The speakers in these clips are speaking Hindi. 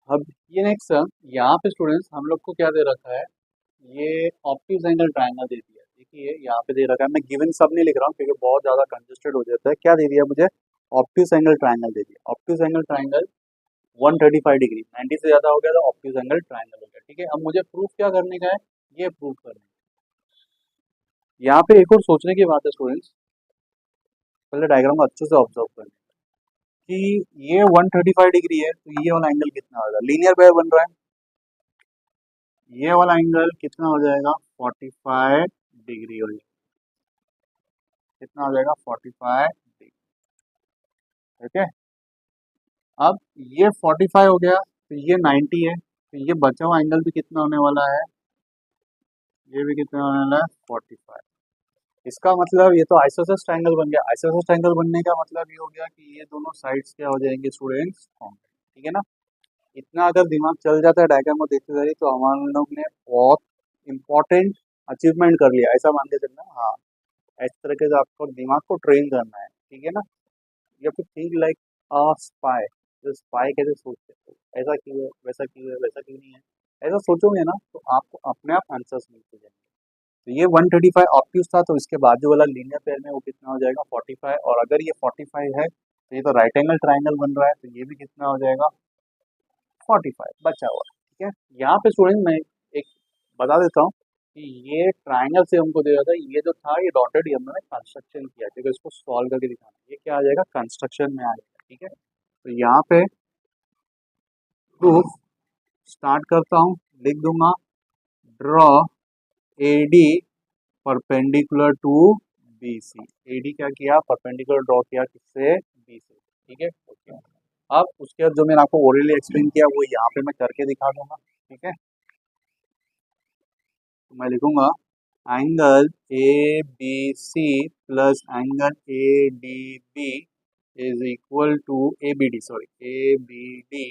अब ये नेक्स्ट यहाँ पे स्टूडेंट्स हम लोग को क्या दे रखा है, ये ऑप्टिक एंगल ट्रायंगल दे दिया है। देखिए यहाँ पे दे रखा है, मैं गिवन सब नहीं लिख रहा हूँ क्योंकि बहुत ज़्यादा कंजेस्टेड हो जाता है। क्या दे दिया मुझे, ऑप्टिक एंगल ट्रायंगल दे दिया। ऑप्टिक एंगल ट्रायंगल 135 डिग्री, 90 से ज़्यादा हो गया तो ऑप्टिक एंगल ट्रायंगल हो गया। ठीक है, अब मुझे प्रूफ क्या करने का है, ये प्रूफ करने का है। यहाँ पे एक और सोचने की बात है स्टूडेंट्स, पहले डायग्राम को अच्छे से ऑब्जर्व करें कि ये 135 डिग्री है तो ये वाला एंगल कितना होगा, लीनियर पेयर बन रहा है, ये वाला एंगल कितना हो जाएगा 45 डिग्री हो जाएगा। कितना हो जाएगा 45 डिग्री। ठीक है, अब ये 45 हो गया तो ये 90 है, तो ये बचा हुआ एंगल भी कितना होने वाला है, ये भी कितना होने वाला है 45। इसका मतलब ये तो आइसोसेलेस ट्रायंगल बन गया। आइसोसेलेस ट्रायंगल बनने का मतलब ये हो गया कि ये दोनों साइड्स क्या हो जाएंगे स्टूडेंट्स, ठीक है ना। इतना अगर दिमाग चल जाता है डायग्राम को देखते हुए तो हमारे लोग ने बहुत इंपॉर्टेंट अचीवमेंट कर लिया, ऐसा मान के चलना। हाँ, इस तरीके से आपको दिमाग को ट्रेन करना है, ठीक है ना। You have to think like a spy. जो स्पाई कैसे सोचते हैं, ऐसा क्यों है, वैसा क्यों है, वैसा क्यों नहीं है, ऐसा सोचोगे ना तो आपको अपने आप आंसर्स मिलते जाएंगे। तो ये 135 ऑब्ट्यूज था, तो इसके बाद जो वाला लीनियर पेयर में वो कितना हो जाएगा 45। और अगर ये 45 है तो ये तो राइट एंगल ट्राइंगल बन रहा है, तो ये भी कितना हो जाएगा 45 बचा हुआ। ठीक है, यहाँ पे स्टूडेंट मैं एक बता देता हूँ कि ये ट्राइंगल से हमको दे रहा था, ये जो था ये डॉटेड, ये हमने कंस्ट्रक्शन किया क्योंकि इसको सॉल्व करके दिखाना, ये क्या आ जाएगा कंस्ट्रक्शन में आ जाएगा। ठीक है, तो यहाँ पे प्रूफ स्टार्ट करता हूँ, लिख दूंगा draw AD perpendicular to BC। AD क्या किया, परपेंडिकुलर ड्रॉ किया किससे, B से। ठीक है, ओके। अब उसके बाद जो मैंने आपको ओरली एक्सप्लेन किया वो यहाँ पे मैं करके दिखा दूंगा। ठीक है, तो मैं लिखूंगा angle ABC plus angle ADB is equal to ABD, sorry ABD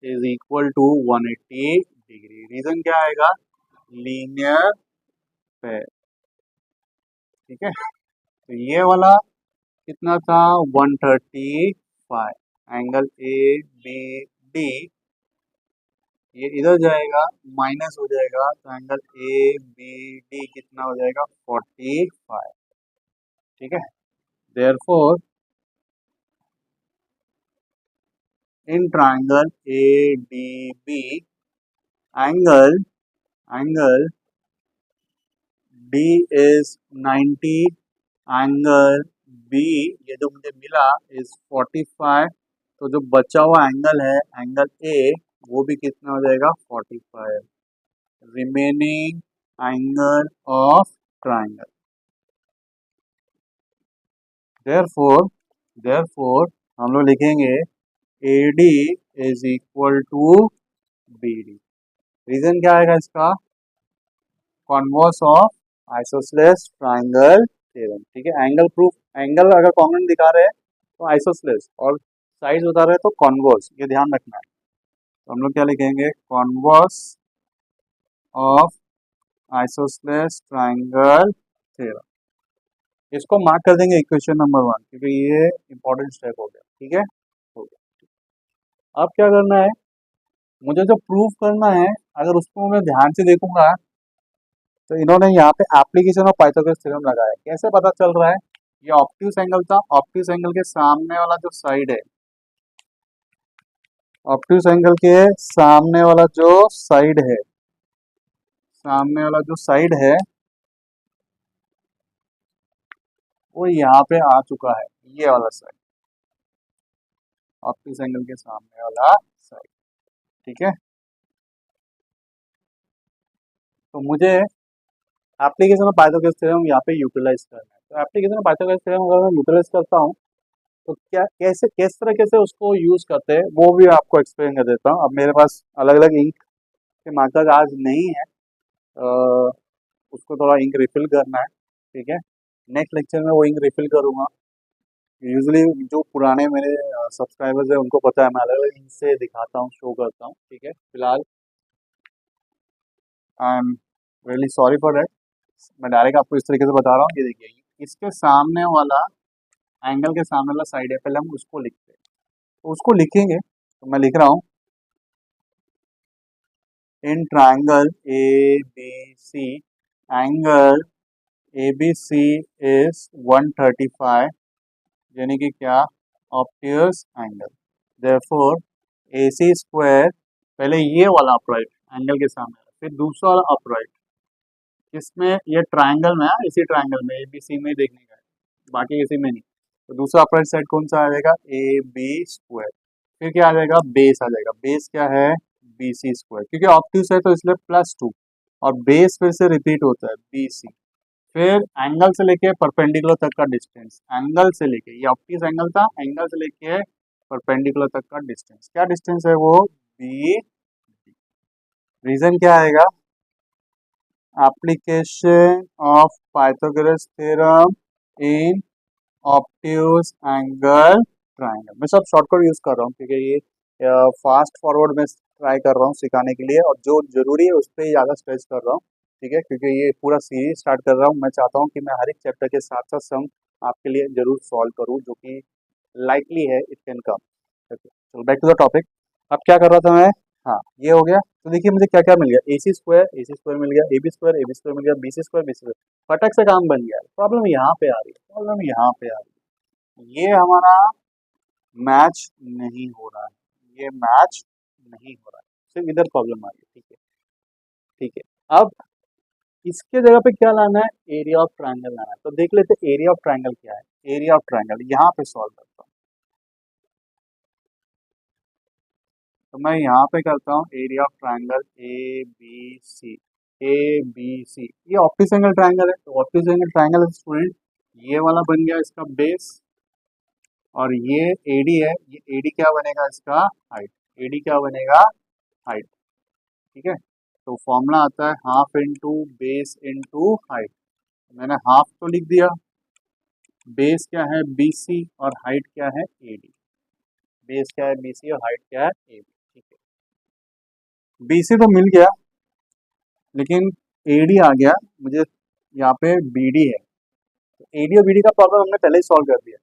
is equal to 180 degree. Reason क्या आएगा, लीनियर पेयर। ठीक है, तो ये वाला कितना था 135, एंगल ABD ये इधर जाएगा माइनस हो जाएगा, तो एंगल ABD कितना हो जाएगा 45। ठीक है, therefore in triangle ADB angle angle D is 90, angle B ये जो मुझे मिला इज 45, तो जो बचा हुआ एंगल है एंगल A वो भी कितना हो जाएगा 45, remaining angle of triangle. Therefore therefore हम लोग लिखेंगे AD is equal to BD। Reason क्या आएगा इसका, converse of isosceles triangle theorem. ठीक है, एंगल प्रूफ, एंगल अगर कॉमन दिखा रहे हैं तो आइसोसेलेस, और साइज बता रहे हैं तो कॉन्वर्स, ये ध्यान रखना है। तो हम लोग क्या लिखेंगे, converse of isosceles triangle theorem. इसको मार्क कर देंगे इक्वेशन नंबर 1 क्योंकि ये इंपॉर्टेंट स्टेप हो गया। ठीक है, हो गया। अब क्या करना है, मुझे जो प्रूफ करना है अगर उसको मैं ध्यान से देखूंगा तो इन्होंने यहाँ पे एप्लीकेशन ऑफ पाइथागोरस थ्योरम लगाया है। कैसे पता चल रहा है, ये ऑब्ट्यूज एंगल था, ऑब्ट्यूज एंगल के सामने वाला जो साइड है, ऑब्ट्यूज एंगल के सामने वाला जो साइड है, सामने वाला जो साइड है वो यहाँ पे आ चुका है, ये वाला साइड, ऑब्ट्यूज एंगल के सामने वाला साइड। ठीक है, तो मुझे एप्लीकेशन ऑफ पाइथागोरस थ्योरम यहाँ पे यूटिलाइज करना है। तो एप्लीकेशन ऑफ पाइथागोरस थ्योरम अगर मैं यूटिलाइज करता हूँ तो क्या कैसे किस तरीके से उसको यूज करते हैं वो भी आपको एक्सप्लेन कर देता हूँ। अब मेरे पास अलग अलग इंक के मार्कर आज नहीं है, अ, उसको थोड़ा इंक रिफिल करना है। ठीक है, नेक्स्ट लेक्चर में वो इंक रिफिल करूँगा। यूजुअली जो पुराने मेरे सब्सक्राइबर्स हैं उनको पता है मैं अलग अलग इंक से दिखाता हूँ, शो करता हूँ। ठीक है, फिलहाल I am really sorry for that, मैं डायरेक्ट आपको इस तरीके से बता रहा हूँ। ये देखिए, इसके सामने वाला एंगल के सामने वाला साइड है, पहले हम उसको लिखते हैं। तो उसको लिखेंगे, तो मैं लिख रहा हूँ in triangle A B C, angle A B C is 135, यानी कि क्या, obtuse angle. Therefore A C square, पहले ये वाला अपराइट एंगल के सामने, फिर दूसरा वाला अपराइट, किसमें, ये ट्राइंगल में है, इसी ट्राइंगल में ए बी सी में ही देखने का है, बाकी किसी में नहीं। तो दूसरा अपराइट साइड कौन सा आ जाएगा, ए बी स्क्वायर। फिर क्या आ जाएगा, बेस आ जाएगा, बेस क्या है, बी सी स्क्वायर, क्योंकि ऑब्ट्यूज है तो इसलिए +2, और बेस फिर से रिपीट होता है बी सी। फिर एंगल से लेके परपेंडिकुलर तक का डिस्टेंस, एंगल से लेके, ये ऑब्ट्यूज एंगल था, एंगल से लेके परपेंडिकुलर तक का डिस्टेंस, क्या डिस्टेंस है वो, बी। रीजन क्या आएगा, application of Pythagoras theorem in obtuse angle triangle. मैं सब शॉर्टकट यूज कर रहा हूँ क्योंकि ये फास्ट फॉरवर्ड में ट्राई कर रहा हूँ सिखाने के लिए, और जो जरूरी है उस पर ज़्यादा स्ट्रेस कर रहा हूँ, ठीक है, क्योंकि ये पूरा सीरीज स्टार्ट कर रहा हूँ। मैं चाहता हूँ कि मैं हर एक चैप्टर के साथ साथ सम आपके लिए जरूर सॉल्व करूँ, जो कि लाइकली है इट कैन कम। चलो बैक टू द टॉपिक। अब क्या कर रहा था मैं, हाँ ये हो गया। तो देखिए मुझे क्या क्या मिल गया, ए सी स्क्वायर मिल गया, ए बी स्क्वायर मिल गया, बी सी स्क्वायर। फटक से काम बन गया। प्रॉब्लम यहाँ पे आ रही है, प्रॉब्लम यहाँ पे आ रही है, ये हमारा मैच नहीं हो रहा है, ये मैच नहीं हो रहा है, सिर्फ इधर प्रॉब्लम आ रही है, ठीक है, ठीक है। अब इसके जगह पे क्या लाना है, एरिया ऑफ ट्रायंगल लाना है। तो देख लेते हैं एरिया ऑफ ट्रायंगल क्या है। एरिया ऑफ ट्रायंगल यहाँ पे सॉल्व करता हूँ, तो मैं यहाँ पे करता हूँ area of triangle A B C, A B C, ये ऑप्टिक एंगल ट्रायंगल है, तो ऑप्टिक एंगल ट्रायंगल स्टूडेंट, ये वाला बन गया इसका बेस, और ये एडी है, ये एडी क्या बनेगा इसका, हाइट, एडी क्या बनेगा, हाइट, ठीक है। तो फॉर्मूला आता है half into base into height, मैंने हाफ तो लिख दिया, बेस क्या है बी सी और हाइट क्या है ए डी, बेस क्या है बी सी और हाइट क्या है ए डी, ठीक है। बी सी तो मिल गया, लेकिन ए डी आ गया मुझे, यहाँ पे बी डी है, तो ए डी और बी डी का प्रॉब्लम हमने पहले ही सॉल्व कर दिया,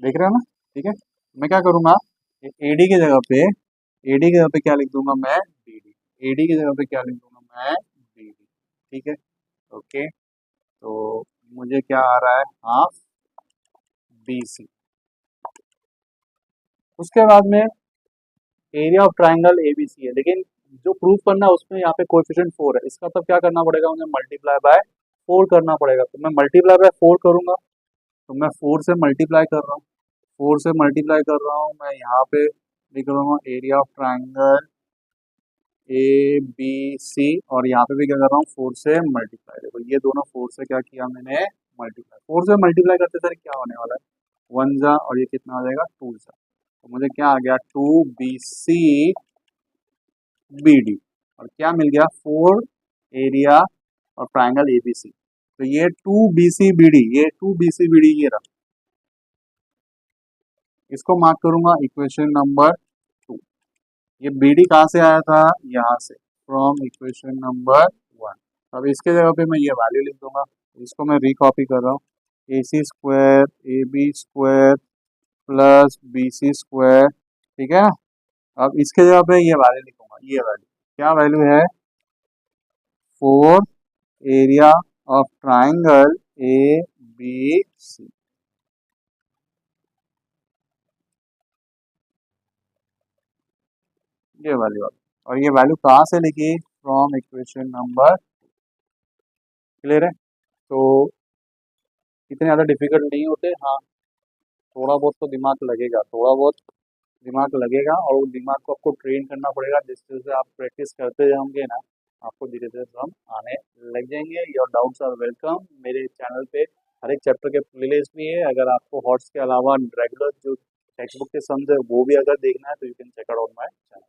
देख रहे हो ना, ठीक है। मैं क्या करूँगा, ए डी की जगह पे, ए डी की जगह पे क्या लिख दूंगा मैं, बी डी, ए डी की जगह पे क्या लिख दूंगा मैं, बी डी, ठीक है, ओके। तो मुझे क्या आ रहा है, हाफ बी सी। उसके बाद में एरिया ऑफ ट्राइंगल एबीसी है, लेकिन जो प्रूफ करना है उसमें यहाँ पे कोएफिशिएंट 4 है, इसका तब क्या करना पड़ेगा, मुझे मल्टीप्लाई बाय 4 करना पड़ेगा। तो मैं मल्टीप्लाई बाय 4 करूंगा, तो मैं 4 से मल्टीप्लाई कर रहा हूँ, 4 से मल्टीप्लाई कर रहा हूँ, मैं यहाँ पे लिख रहा हूँ area of triangle A B C, और यहाँ पे भी क्या कर रहा हूँ, 4 से मल्टीप्लाई। देखो ये दोनों 4 से क्या किया मैंने, मल्टीप्लाई, 4 से मल्टीप्लाई करते सर क्या होने वाला है, 1 जा, और ये कितना आ जाएगा 2 जा, तो मुझे क्या आ गया 2 बी सी बी डी, और क्या मिल गया 4 एरिया और ट्राइंगल एबीसी। तो ये 2 बी सी बी डी, ये 2 बी सी बी डी ये रहा, इसको मार्क करूंगा इक्वेशन नंबर 2। ये बी डी कहाँ से आया था, यहाँ से, फ्रॉम इक्वेशन नंबर 1। अब इसके जगह पे मैं ये वैल्यू लिख दूंगा, इसको मैं रिकॉपी कर रहा हूँ, a C square a b square plus b c square, ठीक है ना। अब इसके जगह पे ये वैल्यू लिखूंगा, ये वैल्यू क्या वैल्यू है, 4 area of triangle A B C, ये वैल्यू। और ये वैल्यू कहाँ से लिखी, फ्रॉम इक्वेशन नंबर, क्लियर है। तो इतने ज़्यादा डिफिकल्ट नहीं होते, हाँ थोड़ा बहुत तो दिमाग लगेगा, थोड़ा बहुत दिमाग लगेगा, और वो दिमाग को आपको ट्रेन करना पड़ेगा, जिस तरह से आप प्रैक्टिस करते जाओगे ना, आपको धीरे धीरे हम आने लग जाएंगे। योर डाउट्स आर वेलकम, मेरे चैनल पे हर एक चैप्टर के प्लेलिस्ट भी है, अगर आपको हॉट्स के अलावा रेगुलर जो टेक्स्ट बुक के सम्स है वो भी अगर देखना है तो you can check out my channel.